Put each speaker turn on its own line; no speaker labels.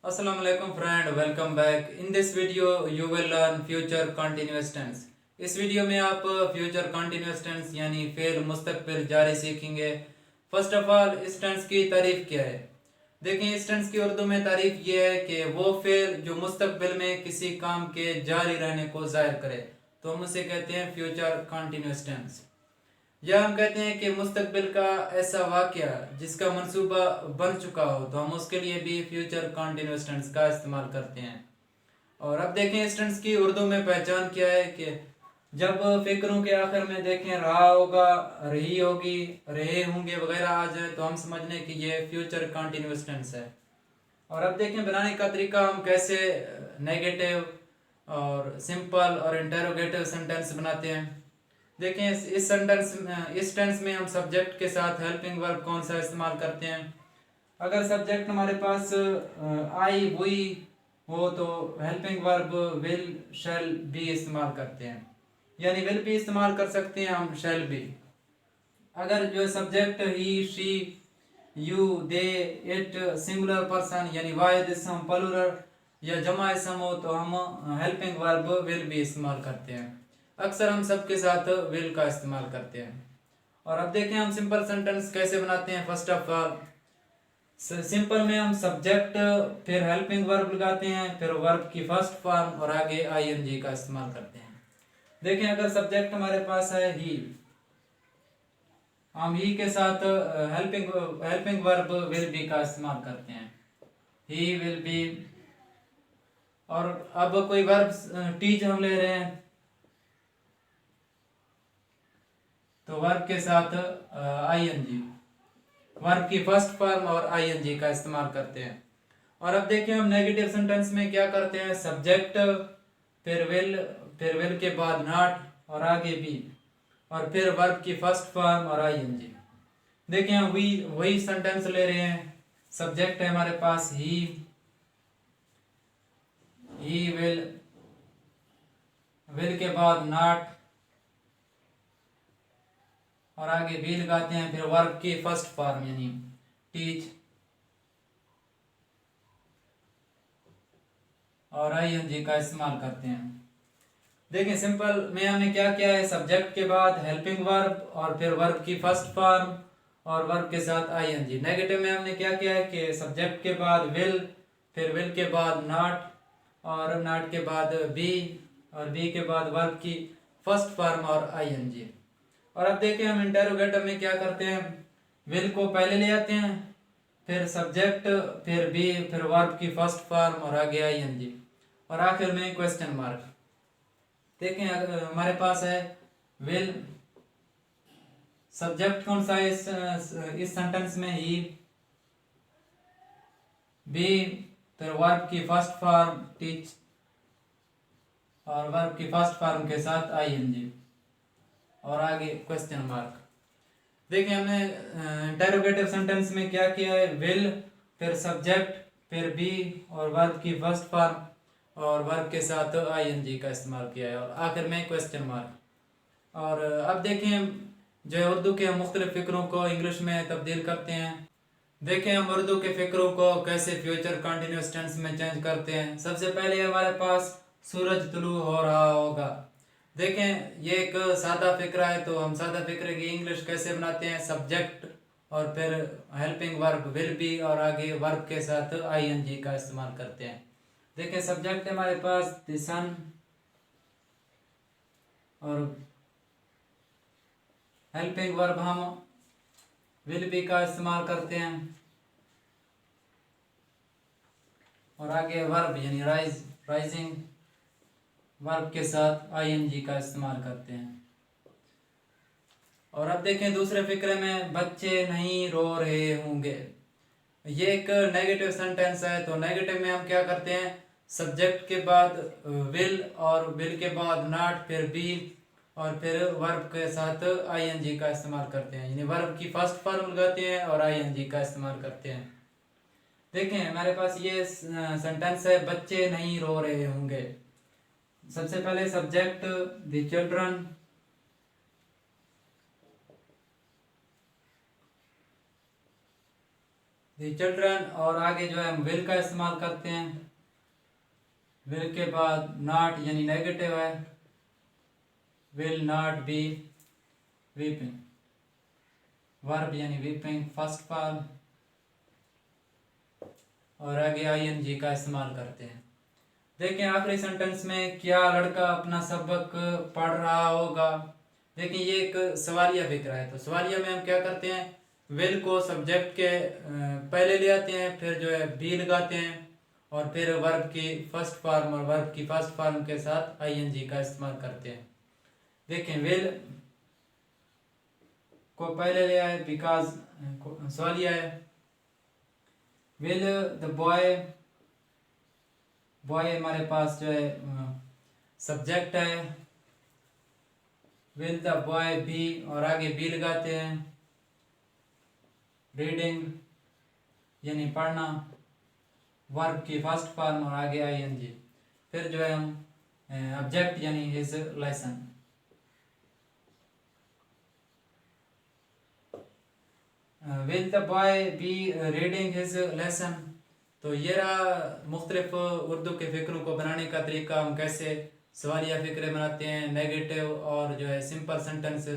Assalamu alaikum friend, welcome back. In this video you will learn future continuous tense. इस video में आप future continuous tense यानी fail मुस्तकबिल जारी सीखेंगे। फर्स्ट ऑफ ऑल इस टेंस की तारीफ क्या है। देखिए इस टेंस की उर्दू में तारीफ ये है कि वो फेल जो मुस्तकबिल में किसी काम के जारी रहने को जाहिर करे, तो हम उसे कहते हैं फ्यूचर कंटिन्यूस टेंस। या हम कहते हैं कि मुस्तकबिल का ऐसा वाक़या जिसका मंसूबा बन चुका हो, तो हम उसके लिए भी फ्यूचर कंटिन्यूस टेंस का इस्तेमाल करते हैं। और अब देखें इस टेंस की उर्दू में पहचान क्या है कि जब फिक्रों के आखिर में देखें रहा होगा, रही होगी, रहे होंगे वगैरह आ जाए, तो हम समझ लें कि ये फ्यूचर कंटिन्यूस टेंस है। और अब देखें बनाने का तरीका हम कैसे नेगेटिव और सिंपल और इंटेरोगेटिव सेंटेंस बनाते हैं। देखें इस सेंटेंस में, इस टेंस में हम सब्जेक्ट के साथ हेल्पिंग वर्ब कौन सा इस्तेमाल करते हैं। अगर सब्जेक्ट हमारे पास आई हुई हो तो helping verb will shall be इस्तेमाल करते हैं, यानी विल भी इस्तेमाल कर सकते हैं हम, शैल भी। अगर जो subject he, she, you, they, it singular person यानी वाहिद इसम, प्लूरल या जमा इसम हो, तो हम हेल्पिंग वर्ब विल भी इस्तेमाल करते हैं। अक्सर हम सबके साथ विल का इस्तेमाल करते हैं। और अब देखें हम सिंपल सेंटेंस कैसे बनाते हैं। फर्स्ट ऑफ ऑल सिंपल में हम सब्जेक्ट फिर हेल्पिंग वर्ब लगाते हैं, फिर वर्ब की फर्स्ट फॉर्म और आगे आईएनजी का इस्तेमाल करते हैं। देखें अगर सब्जेक्ट हमारे पास है ही, हम ही के साथ हेल्पिंग वर्ब विल बी का इस्तेमाल करते हैं, ही, विल बी। और अब कोई वर्ब टीच हम ले रहे हैं तो वर्ब के साथ आईएनजी, वर्ब की फर्स्ट फॉर्म और आईएनजी का इस्तेमाल करते हैं। और अब देखिए हम नेगेटिव सेंटेंस में क्या करते हैं, सब्जेक्ट फिर विल के बाद नॉट और आगे बी और फिर वर्ब की फर्स्ट फॉर्म और आईएनजी। देखिए हम वही सेंटेंस ले रहे हैं, सब्जेक्ट है हमारे पास ही विल के बाद नॉट और आगे बी लगाते हैं, फिर वर्ब की फर्स्ट फॉर्म यानी टीच और आईएनजी का इस्तेमाल करते हैं। देखिए सिंपल में हमने क्या किया है, सब्जेक्ट के बाद हेल्पिंग वर्ब और फिर वर्ब की फर्स्ट फॉर्म और वर्ब के साथ आईएनजी। नेगेटिव में हमने क्या किया है कि सब्जेक्ट के बाद विल, फिर विल के बाद नॉट और नॉट के बाद बी और बी के बाद वर्ब की फर्स्ट फॉर्म और आईएनजी। और अब देखिए हम इंटेरोगेटिव में क्या करते हैं, विल को पहले ले आते हैं, फिर सब्जेक्ट, फिर बी, फिर वर्ब की फर्स्ट फॉर्म और आगे आईएनजी और आखिर में क्वेश्चन मार्क। देखें अगर हमारे पास है विल, सब्जेक्ट कौन सा है इस सेंटेंस में, ही, बी, फिर वर्ब की फर्स्ट फॉर्म टीच और वर्ब की फर्स्ट फॉर्म के साथ आईएनजी और आगे क्वेश्चन मार्क। देखिए हमने इंटेरोगेटिव सेंटेंस में क्या किया है, विल, फिर सब्जेक्ट, फिर बी और वर्ब की फर्स्ट फॉर्म और वर्ब के साथ आईएनजी का इस्तेमाल किया है और आखिर में क्वेश्चन मार्क। और अब देखें जो है उर्दू के हम मुख्तलिफ फिक्रों को इंग्लिश में तब्दील करते हैं। देखें हम उर्दू के फिक्रों को कैसे फ्यूचर कंटिन्यूस टेंस में चेंज करते हैं। सबसे पहले हमारे पास सूरज तुलू हो रहा होगा। देखें ये एक सादा फिक्रा है, तो हम सादा फिक्रे की इंग्लिश कैसे बनाते हैं, सब्जेक्ट और फिर हेल्पिंग वर्ब विल बी और आगे वर्ब के साथ आईएनजी का इस्तेमाल करते हैं। देखिए सब्जेक्ट है हमारे पास द सन और हेल्पिंग वर्ब हम विल बी का इस्तेमाल करते हैं और आगे वर्ब यानी राइजिंग वर्ब के साथ आईएनजी का इस्तेमाल करते हैं। और अब देखें दूसरे फिक्रे में बच्चे नहीं रो रहे होंगे। ये एक नेगेटिव सेंटेंस है, तो नेगेटिव में हम क्या करते हैं, सब्जेक्ट के बाद विल और विल के बाद नॉट, फिर बी और फिर वर्ब के साथ आईएनजी का इस्तेमाल करते हैं, यानी वर्ब की फर्स्ट फॉर्म लगाते हैं और आईएनजी का इस्तेमाल करते हैं। देखें हमारे पास ये सेंटेंस है, बच्चे नहीं रो रहे होंगे। सबसे पहले subject the children, the children, और आगे जो है हम विल का इस्तेमाल करते हैं। विल के बाद नॉट यानी नेगेटिव है, will not be weeping. Verb यानी वीपिंग फर्स्ट फॉर्म, और आगे आईएनजी का इस्तेमाल करते हैं। देखें आखिरी सेंटेंस में, क्या लड़का अपना सबक पढ़ रहा होगा। देखिए ये एक सवालिया फिक्रा है, तो सवालिया में हम क्या करते हैं, विल को सब्जेक्ट के पहले ले आते हैं, फिर जो है बी लगाते हैं, और फिर वर्ब की फर्स्ट फॉर्म और वर्ब की फर्स्ट फॉर्म के साथ आईएनजी का इस्तेमाल करते हैं। देखें विल को पहले ले आए बिकॉज सवालिया है। विल द बॉय, बॉय हमारे पास जो है सब्जेक्ट है। विल द बॉय बी, और आगे बी लगाते हैं, रीडिंग यानी पढ़ना, वर्ब की फर्स्ट फॉर्म और आगे आईएनजी, फिर जो है हम ऑब्जेक्ट यानी his lesson. Will the boy be reading his lesson. तो ये रहा मुख्तलिफ उर्दू के फ़िक्रों को बनाने का तरीका, हम कैसे सवालिया फ़िक्रे बनाते हैं, नेगेटिव और जो है सिंपल सेंटेंस